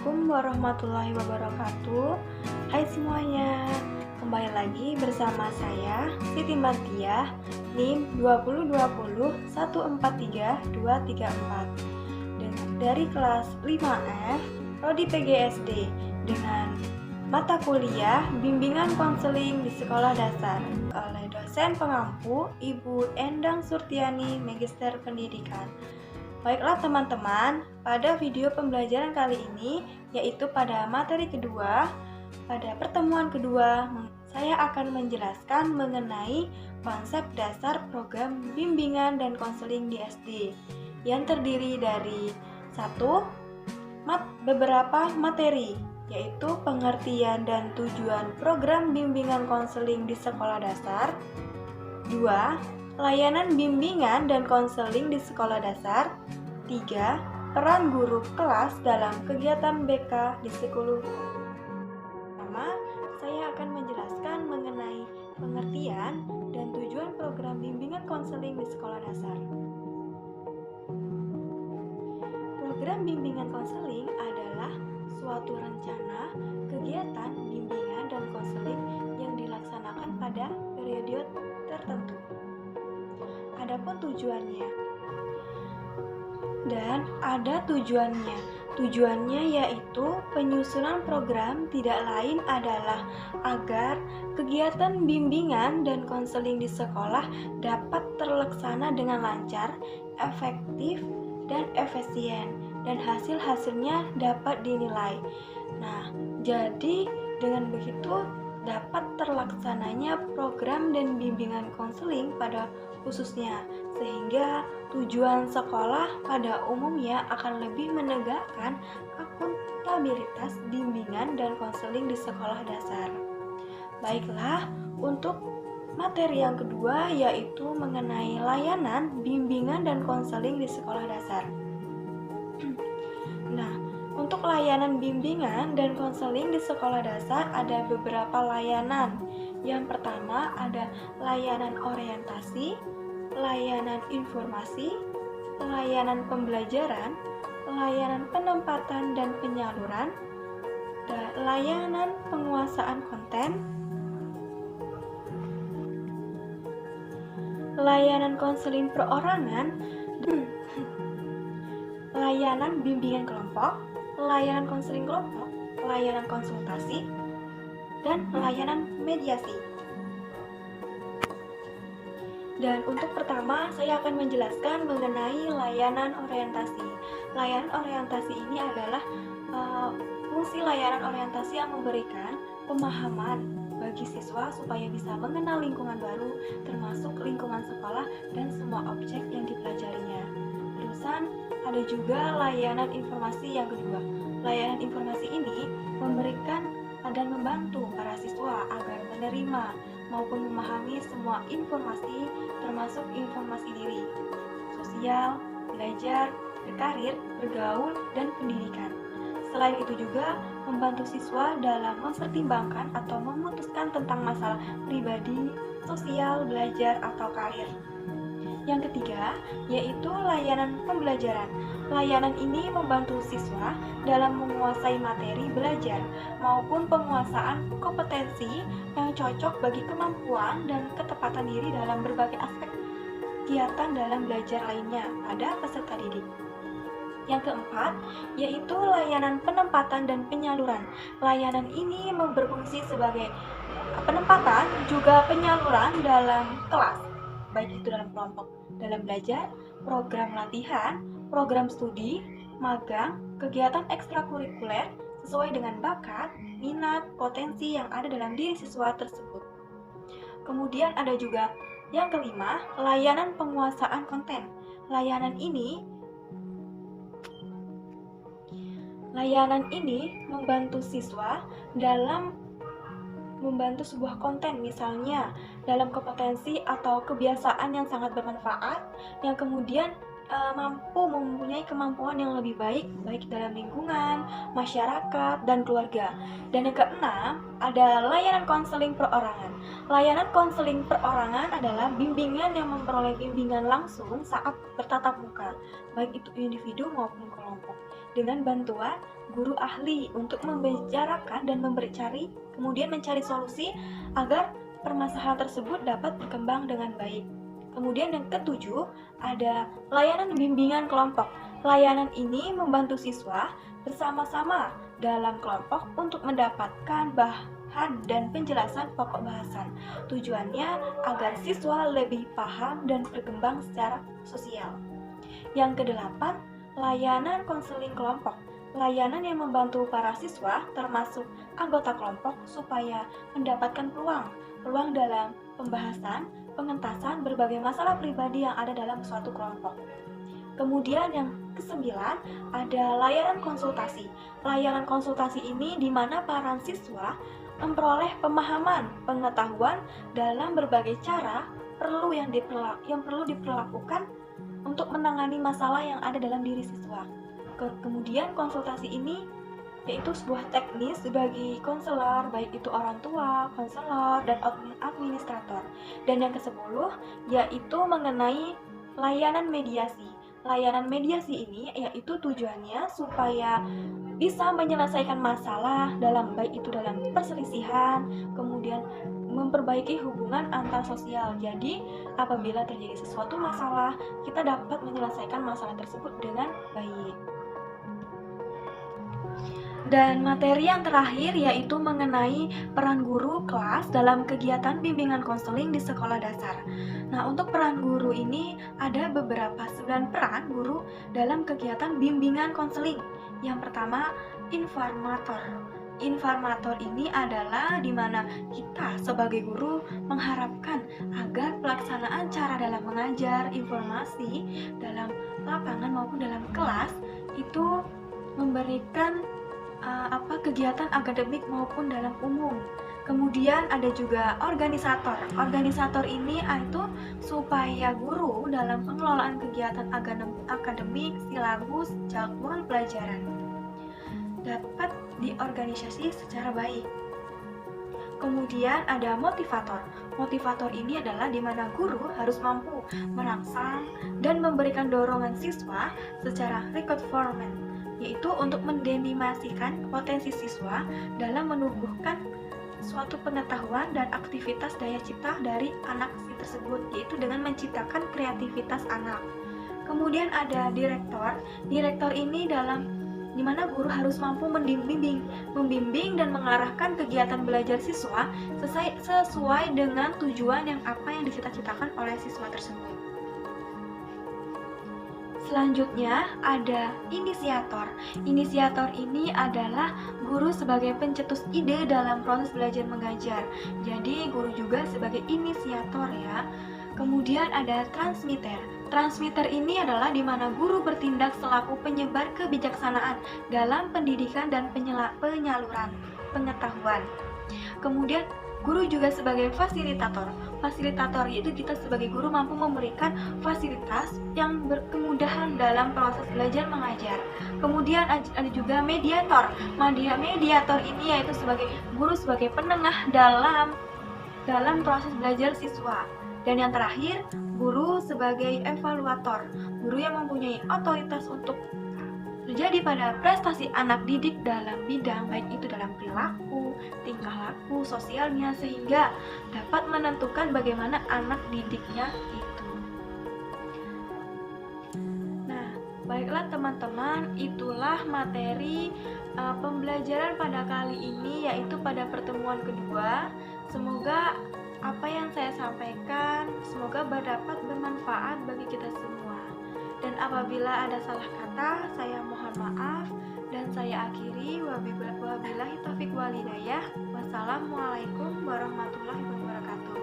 Assalamualaikum warahmatullahi wabarakatuh. Hai semuanya, kembali lagi bersama saya Siti Mardiah, NIM 2020143 dari kelas 5F Prodi PGSD dengan mata kuliah Bimbingan Konseling di Sekolah Dasar oleh dosen pengampu Ibu Endang Surtiani, Magister Pendidikan. Baiklah teman-teman, pada video pembelajaran kali ini, yaitu pada materi kedua, pada pertemuan kedua, saya akan menjelaskan mengenai konsep dasar program bimbingan dan konseling di SD, yang terdiri dari beberapa materi, yaitu pengertian dan tujuan program bimbingan konseling di sekolah dasar. 2. Layanan bimbingan dan konseling di sekolah dasar. 3. Peran guru kelas dalam kegiatan BK di sekolah. Pertama, saya akan menjelaskan mengenai pengertian dan tujuan program bimbingan konseling di sekolah dasar. Program bimbingan konseling adalah suatu rencana kegiatan bimbingan dan konseling yang dilaksanakan pada periode tertentu. Adapun tujuannya, dan ada tujuannya. Tujuannya yaitu penyusunan program tidak lain adalah agar kegiatan bimbingan dan konseling di sekolah dapat terlaksana dengan lancar, efektif, dan efisien, dan hasil-hasilnya dapat dinilai. Nah, jadi dengan begitu dapat terlaksananya program dan bimbingan konseling pada khususnya, sehingga tujuan sekolah pada umumnya akan lebih menegakkan akuntabilitas bimbingan dan konseling di sekolah dasar. Baiklah, untuk materi yang kedua yaitu mengenai layanan bimbingan dan konseling di sekolah dasar. Nah, untuk layanan bimbingan dan konseling di sekolah dasar ada beberapa layanan. Yang pertama ada layanan orientasi, layanan informasi, layanan pembelajaran, layanan penempatan dan penyaluran, dan layanan penguasaan konten, layanan konseling perorangan, layanan bimbingan kelompok, layanan konseling kelompok, layanan konsultasi, dan layanan mediasi. Dan untuk pertama, saya akan menjelaskan mengenai layanan orientasi. Layanan orientasi ini adalah fungsi layanan orientasi yang memberikan pemahaman bagi siswa supaya bisa mengenal lingkungan baru, termasuk lingkungan sekolah dan semua objek yang dipelajarinya. Terusan, ada juga layanan informasi yang kedua. Layanan informasi ini memberikan dan membantu para siswa agar menerima maupun memahami semua informasi, termasuk informasi diri, sosial, belajar, berkarir, bergaul, dan pendidikan. Selain itu juga membantu siswa dalam mempertimbangkan atau memutuskan tentang masalah pribadi, sosial, belajar, atau karir. Yang ketiga, yaitu layanan pembelajaran. Layanan ini membantu siswa dalam menguasai materi belajar maupun penguasaan kompetensi yang cocok bagi kemampuan dan ketepatan diri dalam berbagai aspek kegiatan dalam belajar lainnya pada peserta didik. Yang keempat, yaitu layanan penempatan dan penyaluran. Layanan ini berfungsi sebagai penempatan juga penyaluran dalam kelas, baik itu dalam kelompok dalam belajar, program latihan, program studi, magang, kegiatan ekstrakurikuler sesuai dengan bakat, minat, potensi yang ada dalam diri siswa tersebut. Kemudian ada juga yang kelima, layanan penguasaan konten. Layanan ini membantu siswa dalam membantu sebuah konten, misalnya dalam kompetensi atau kebiasaan yang sangat bermanfaat, yang kemudian mempunyai kemampuan yang lebih baik dalam lingkungan, masyarakat, dan keluarga. Dan yang keenam, ada layanan konseling perorangan. Layanan konseling perorangan adalah bimbingan yang memperoleh bimbingan langsung saat bertatap muka, baik itu individu maupun kelompok. dengan bantuan guru ahli untuk membicarakan dan kemudian mencari solusi agar permasalahan tersebut dapat berkembang dengan baik. Kemudian yang ketujuh, ada layanan bimbingan kelompok. Layanan ini membantu siswa bersama-sama dalam kelompok untuk mendapatkan bahan dan penjelasan pokok bahasan. Tujuannya agar siswa lebih paham dan berkembang secara sosial. Yang kedelapan, layanan konseling kelompok. Layanan yang membantu para siswa, termasuk anggota kelompok, supaya mendapatkan peluang dalam pembahasan, pengentasan berbagai masalah pribadi yang ada dalam suatu kelompok. Kemudian yang kesembilan, ada layanan konsultasi. Layanan konsultasi ini di mana para siswa memperoleh pemahaman, pengetahuan dalam berbagai cara yang perlu diperlakukan untuk menangani masalah yang ada dalam diri siswa. Kemudian konsultasi ini yaitu sebuah teknis bagi konselor, baik itu orang tua, konselor, dan administrator. Dan yang ke-10 yaitu mengenai layanan mediasi. Layanan mediasi ini yaitu tujuannya supaya bisa menyelesaikan masalah baik itu dalam perselisihan, kemudian memperbaiki hubungan antar sosial. Jadi apabila terjadi sesuatu masalah, kita dapat menyelesaikan masalah tersebut dengan baik. Dan materi yang terakhir yaitu mengenai peran guru kelas dalam kegiatan bimbingan konseling di sekolah dasar. Nah, untuk peran guru ini ada beberapa 9 peran guru dalam kegiatan bimbingan konseling. Yang pertama, informator. Informator ini adalah di mana kita sebagai guru mengharapkan agar pelaksanaan cara dalam mengajar informasi dalam lapangan maupun dalam kelas itu memberikan kegiatan akademik maupun dalam umum. Kemudian ada juga organisator. Organisator ini itu supaya guru dalam pengelolaan kegiatan akademik, silabus, jadwal pelajaran dapat diorganisasi secara baik. Kemudian ada motivator. Motivator ini adalah di mana guru harus mampu merangsang dan memberikan dorongan siswa secara reinforcement, yaitu untuk mendinamasikan potensi siswa dalam menumbuhkan suatu pengetahuan dan aktivitas daya cipta dari anak tersebut, yaitu dengan menciptakan kreativitas anak. Kemudian ada direktor. Direktor ini di mana guru harus mampu membimbing dan mengarahkan kegiatan belajar siswa sesuai dengan tujuan yang dicita-citakan oleh siswa tersebut. Selanjutnya ada inisiator. Inisiator ini adalah guru sebagai pencetus ide dalam proses belajar mengajar. Jadi guru juga sebagai inisiator ya. Kemudian ada transmitter. Transmitter ini adalah di mana guru bertindak selaku penyebar kebijaksanaan dalam pendidikan dan penyaluran pengetahuan. Kemudian guru juga sebagai fasilitator. Fasilitator yaitu kita sebagai guru mampu memberikan fasilitas yang berkemudahan dalam proses belajar mengajar. Kemudian ada juga mediator. Mediator ini yaitu sebagai guru sebagai penengah dalam proses belajar siswa. Dan yang terakhir, guru sebagai evaluator. Guru yang mempunyai otoritas untuk terjadi pada prestasi anak didik dalam bidang baik itu dalam perilaku, tingkah laku, sosialnya, sehingga dapat menentukan bagaimana anak didiknya itu. Nah, baiklah teman-teman, itulah materi pembelajaran pada kali ini, yaitu pada pertemuan kedua. Semoga apa yang saya sampaikan dapat bermanfaat bagi kita semua. Dan apabila ada salah kata, saya mohon maaf dan saya akhiri. Wabillahi taufiq wal hidayah. Wassalamualaikum warahmatullahi wabarakatuh.